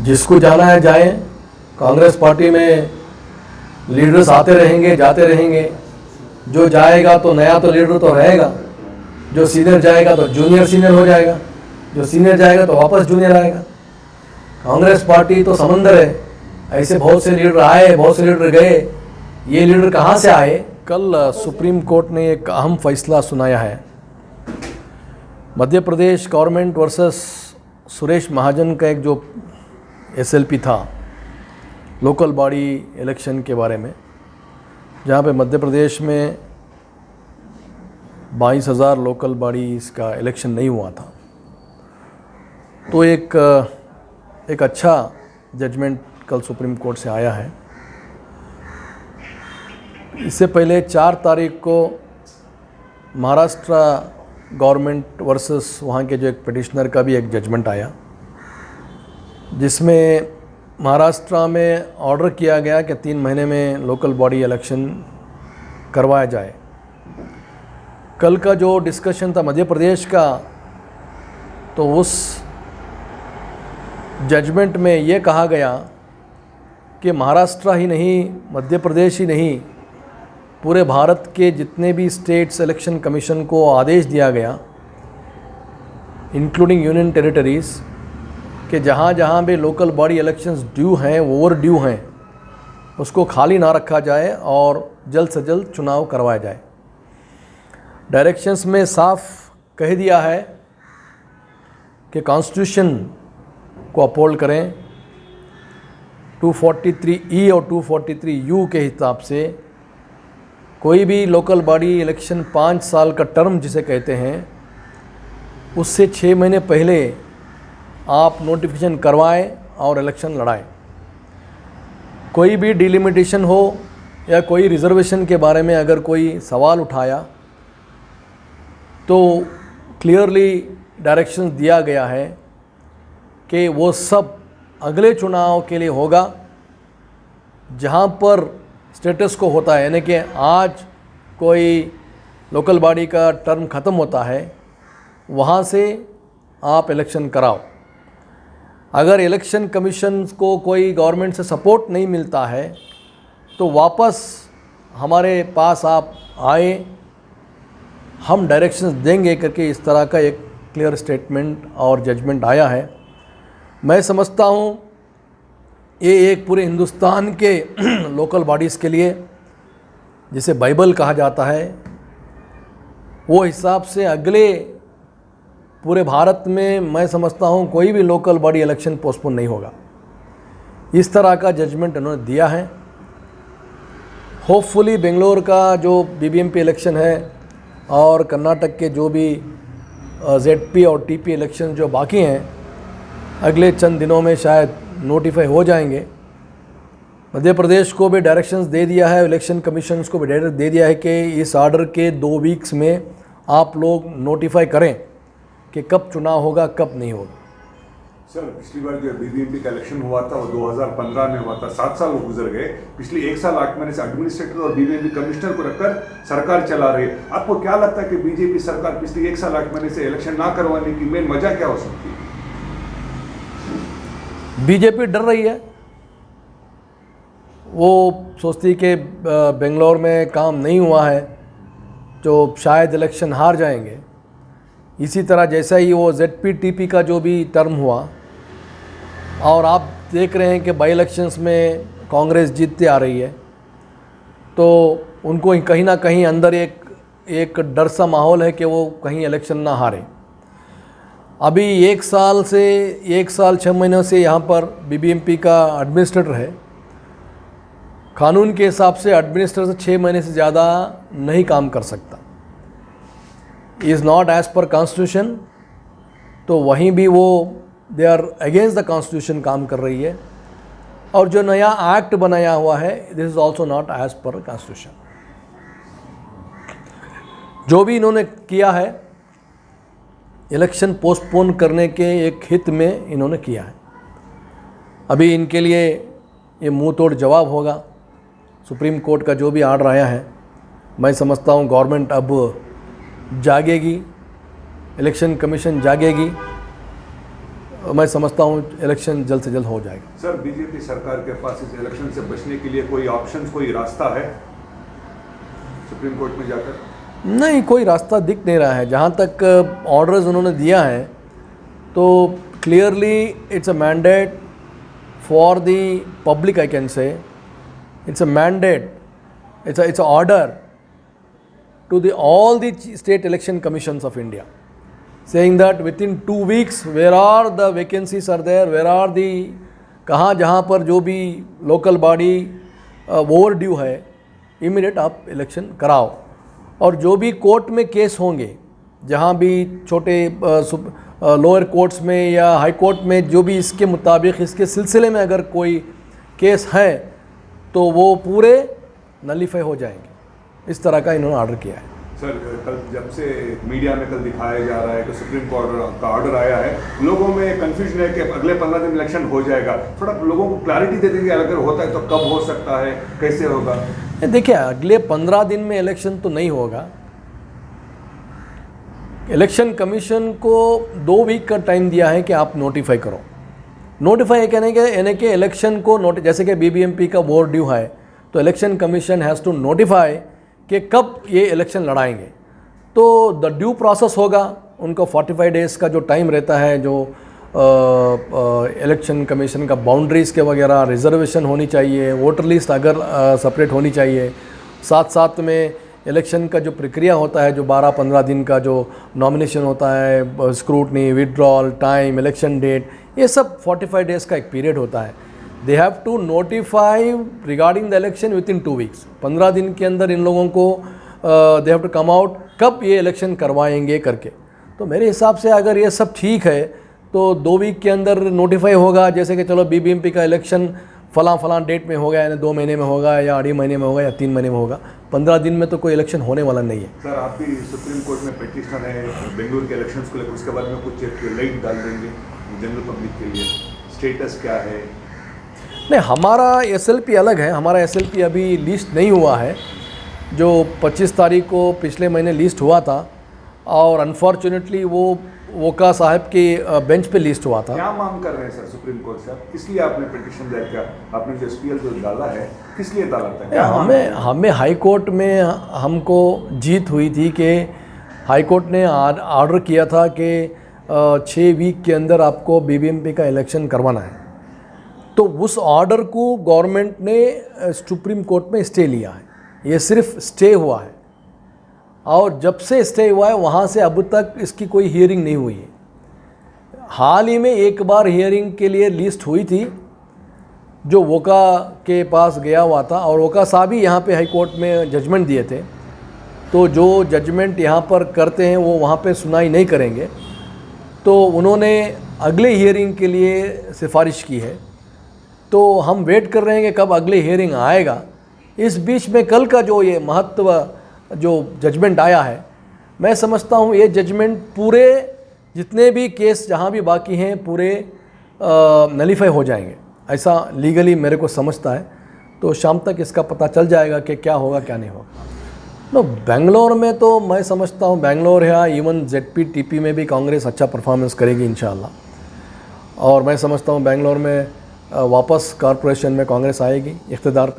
जिसको जाना है जाए। कांग्रेस पार्टी में लीडर्स आते रहेंगे जाते रहेंगे। जो जाएगा तो नया तो लीडर तो रहेगा, जो सीनियर जाएगा तो जूनियर सीनियर हो जाएगा, जो सीनियर जाएगा तो वापस जूनियर आएगा। कांग्रेस पार्टी तो समंदर है, ऐसे बहुत से लीडर आए बहुत से लीडर गए, ये लीडर कहाँ से आए। कल सुप्रीम कोर्ट ने एक अहम फैसला सुनाया है। मध्य प्रदेश गवर्नमेंट वर्सेस सुरेश महाजन का एक जो एसएलपी था लोकल बॉडी इलेक्शन के बारे में, जहाँ पे मध्य प्रदेश में 22,000 लोकल बॉडीज़ का इलेक्शन नहीं हुआ था। तो एक अच्छा जजमेंट कल सुप्रीम कोर्ट से आया है। इससे पहले 4 तारीख को महाराष्ट्र गवर्नमेंट वर्सेस वहाँ के जो एक पिटिशनर का भी एक जजमेंट आया, जिसमें महाराष्ट्र में ऑर्डर किया गया कि 3 महीने में लोकल बॉडी इलेक्शन करवाया जाए। कल का जो डिस्कशन था मध्य प्रदेश का, तो उस जजमेंट में ये कहा गया कि महाराष्ट्र ही नहीं, मध्य प्रदेश ही नहीं, पूरे भारत के जितने भी स्टेट्स इलेक्शन कमीशन को आदेश दिया गया, इंक्लूडिंग यूनियन टेरिटरीज़, कि जहाँ जहाँ भी लोकल बॉडी इलेक्शंस ड्यू हैं, ओवर ड्यू हैं, उसको खाली ना रखा जाए और जल्द से जल्द चुनाव करवाया जाए। डायरेक्शंस में साफ कह दिया है कि कॉन्स्टिट्यूशन को अपहोल्ड करें। 243E और 243U के हिसाब से कोई भी लोकल बॉडी इलेक्शन 5 साल का टर्म जिसे कहते हैं, उससे 6 महीने पहले आप नोटिफिकेशन करवाएं और इलेक्शन लड़ाएं। कोई भी डिलिमिटेशन हो या कोई रिजर्वेशन के बारे में अगर कोई सवाल उठाया तो क्लियरली डायरेक्शंस दिया गया है कि वो सब अगले चुनाव के लिए होगा, जहाँ पर स्टेटस को होता है, यानी कि आज कोई लोकल बॉडी का टर्म ख़त्म होता है, वहाँ से आप इलेक्शन कराओ। अगर इलेक्शन कमीशन को कोई गवर्नमेंट से सपोर्ट नहीं मिलता है तो वापस हमारे पास आप आए, हम डायरेक्शंस देंगे करके इस तरह का एक क्लियर स्टेटमेंट और जजमेंट आया है। मैं समझता हूँ ये एक पूरे हिंदुस्तान के लोकल बॉडीज़ के लिए, जिसे बाइबल कहा जाता है, वो हिसाब से अगले पूरे भारत में मैं समझता हूँ कोई भी लोकल बॉडी इलेक्शन पोस्टपोन नहीं होगा। इस तरह का जजमेंट उन्होंने दिया है। होपफुली बेंगलोर का जो बीबीएमपी इलेक्शन है और कर्नाटक के जो भी जेडपी और टीपी इलेक्शन जो बाकी हैं, अगले चंद दिनों में शायद नोटिफाई हो जाएंगे। मध्य प्रदेश को भी डायरेक्शंस दे दिया है, इलेक्शन कमीशंस को भी डायरेक्ट दे दिया है कि इस ऑर्डर के 2 वीक्स में आप लोग नोटिफाई करें कि कब चुनाव होगा कब नहीं होगा। सर, पिछली बार जो बीबीएमपी का इलेक्शन हुआ था वो 2015 में हुआ था, 7 साल वो गुजर गए। पिछले 1 साल 8 महीने से एडमिनिस्ट्रेटर और बीबीएमपी कमिश्नर को रखकर सरकार चला रही है। आपको क्या लगता है कि बीजेपी सरकार पिछले 1 साल 8 महीने से इलेक्शन ना करवाने की मेन वजह क्या हो सकती है? बीजेपी डर रही है, वो सोचती कि बेंगलोर में काम नहीं हुआ है तो शायद इलेक्शन हार जाएंगे। इसी तरह जैसा ही वो जेडपी टीपी का जो भी टर्म हुआ, और आप देख रहे हैं कि बाई इलेक्शंस में कांग्रेस जीतते आ रही है, तो उनको कहीं ना कहीं अंदर एक डर सा माहौल है कि वो कहीं इलेक्शन ना हारे। अभी 1 साल 6 महीनों से यहाँ पर बीबीएमपी का एडमिनिस्ट्रेटर है। कानून के हिसाब से एडमिनिस्ट्रेटर 6 महीने से ज़्यादा नहीं काम कर सकता, is not as per constitution. तो वहीं भी वो they are against the constitution काम कर रही है। और जो नया एक्ट बनाया हुआ है, this is also not as per constitution. जो भी इन्होंने किया है इलेक्शन पोस्टपोन करने के एक हित में इन्होंने किया है। अभी इनके लिए ये मुंह तोड़ जवाब होगा। सुप्रीम कोर्ट का जो भी आर्डर आया है, मैं समझता हूँ गवर्नमेंट अब जागेगी, इलेक्शन कमीशन जागेगी। मैं समझता हूँ इलेक्शन जल्द से जल्द हो जाएगा। सर, बीजेपी सरकार के पास इस इलेक्शन से बचने के लिए कोई ऑप्शन, कोई रास्ता है सुप्रीम कोर्ट में जाकर? नहीं, कोई रास्ता दिख नहीं रहा है। जहाँ तक ऑर्डर्स उन्होंने दिया है तो clearly it's a mandate for the public, I can say it's a mandate, it's a order to all the state election commissions of India, saying that within 2 weeks where are the vacancies are there, where are the कहाँ जहाँ पर जो भी local body over due है immediate आप election कराओ। और जो भी कोर्ट में केस होंगे, जहाँ भी छोटे लोअर कोर्ट्स में या हाई कोर्ट में जो भी इसके मुताबिक इसके सिलसिले में अगर कोई केस है तो वो पूरे नलीफाई हो जाएंगे। इस तरह का इन्होंने ऑर्डर किया है। सर, कल जब से मीडिया में कल दिखाया जा रहा है कि सुप्रीम कोर्ट का ऑर्डर आया है, लोगों में कंफ्यूजन है कि अगले 15 दिन इलेक्शन हो जाएगा। थोड़ा लोगों को क्लैरिटी दे देंगे, अगर होता है तो कब हो सकता है, कैसे होगा? देखिए, अगले 15 दिन में इलेक्शन तो नहीं होगा। इलेक्शन कमीशन को 2 वीक का टाइम दिया है कि आप नोटिफाई करो। नोटिफाई कहने के यानी कि इलेक्शन को जैसे कि बीबीएमपी का वोट ड्यू है तो election commission has to notify कि कब ये इलेक्शन लड़ाएंगे। तो द ड्यू प्रोसेस होगा, उनको 45 डेज़ का जो टाइम रहता है, जो इलेक्शन कमीशन का बाउंड्रीज़ के वगैरह रिजर्वेशन होनी चाहिए, वोटर लिस्ट अगर सेपरेट होनी चाहिए, साथ साथ में इलेक्शन का जो प्रक्रिया होता है, जो 12-15 दिन का जो नॉमिनेशन होता है, scrutiny, withdrawal, time, election date, ये सब 45 डेज़ का एक पीरियड होता है। They have to notify regarding the election within 2 weeks. 15 दिन के अंदर इन लोगों को they have to come out कब ये इलेक्शन करवाएंगे करके। तो मेरे हिसाब से अगर ये सब ठीक है तो 2 वीक के अंदर नोटिफाई होगा। जैसे कि चलो बीबीएमपी का इलेक्शन फलां डेट में होगा, यानी 2 महीने में होगा या 2.5 महीने में होगा या 3 महीने में होगा। 15 दिन में तो कोई इलेक्शन होने वाला नहीं है। सर, आप भी सुप्रीम कोर्ट में पिटीशन है बेंगलुरु के इलेक्शन को लेकर, उसके बारे में कुछ लाइट डाल देंगे जनरल पब्लिक के लिए? स्टेटस क्या है? नहीं, हमारा एसएलपी अलग है। हमारा एसएलपी अभी लिस्ट नहीं हुआ है, जो 25 तारीख को पिछले महीने लिस्ट हुआ था और अनफॉर्चुनेटली वो वोका साहब के बेंच पे लिस्ट हुआ था। क्या मांग कर रहे हैं सर सुप्रीम कोर्ट से? किस लिए आपने पिटीशन दायर किया? आपने जो एसपीएल जो डाला है किस लिए डाला था? हमें हाई कोर्ट में हमको जीत हुई थी कि हाई कोर्ट ने ऑर्डर किया था कि 6 वीक के अंदर आपको बीबीएमपी का इलेक्शन करवाना है। तो उस ऑर्डर को गवर्नमेंट ने सुप्रीम कोर्ट में स्टे लिया है। ये सिर्फ स्टे हुआ है और जब से स्टे हुआ है वहाँ से अब तक इसकी कोई हियरिंग नहीं हुई है। हाल ही में एक बार हियरिंग के लिए लिस्ट हुई थी जो वोका के पास गया हुआ था और वोका साहब ही यहाँ पे हाई कोर्ट में जजमेंट दिए थे। तो जो जजमेंट यहाँ पर करते हैं वो वहाँ पे सुनाई नहीं करेंगे, तो उन्होंने अगले हियरिंग के लिए सिफारिश की है। तो हम वेट कर रहे हैं कि कब अगले हियरिंग आएगा। इस बीच में कल का जो ये महत्व जो जजमेंट आया है, मैं समझता हूँ ये जजमेंट पूरे जितने भी केस जहाँ भी बाकी हैं पूरे नलीफाई हो जाएंगे, ऐसा लीगली मेरे को समझता है। तो शाम तक इसका पता चल जाएगा कि क्या होगा क्या नहीं होगा। बेंगलोर में तो मैं समझता हूँ बेंगलोर या इवन ZP-TP में भी कांग्रेस अच्छा परफॉर्मेंस करेगी इंशाल्लाह। और मैं समझता हूँ बेंगलोर में वापस कॉरपोरेशन में कांग्रेस आएगी इक़्तिदार।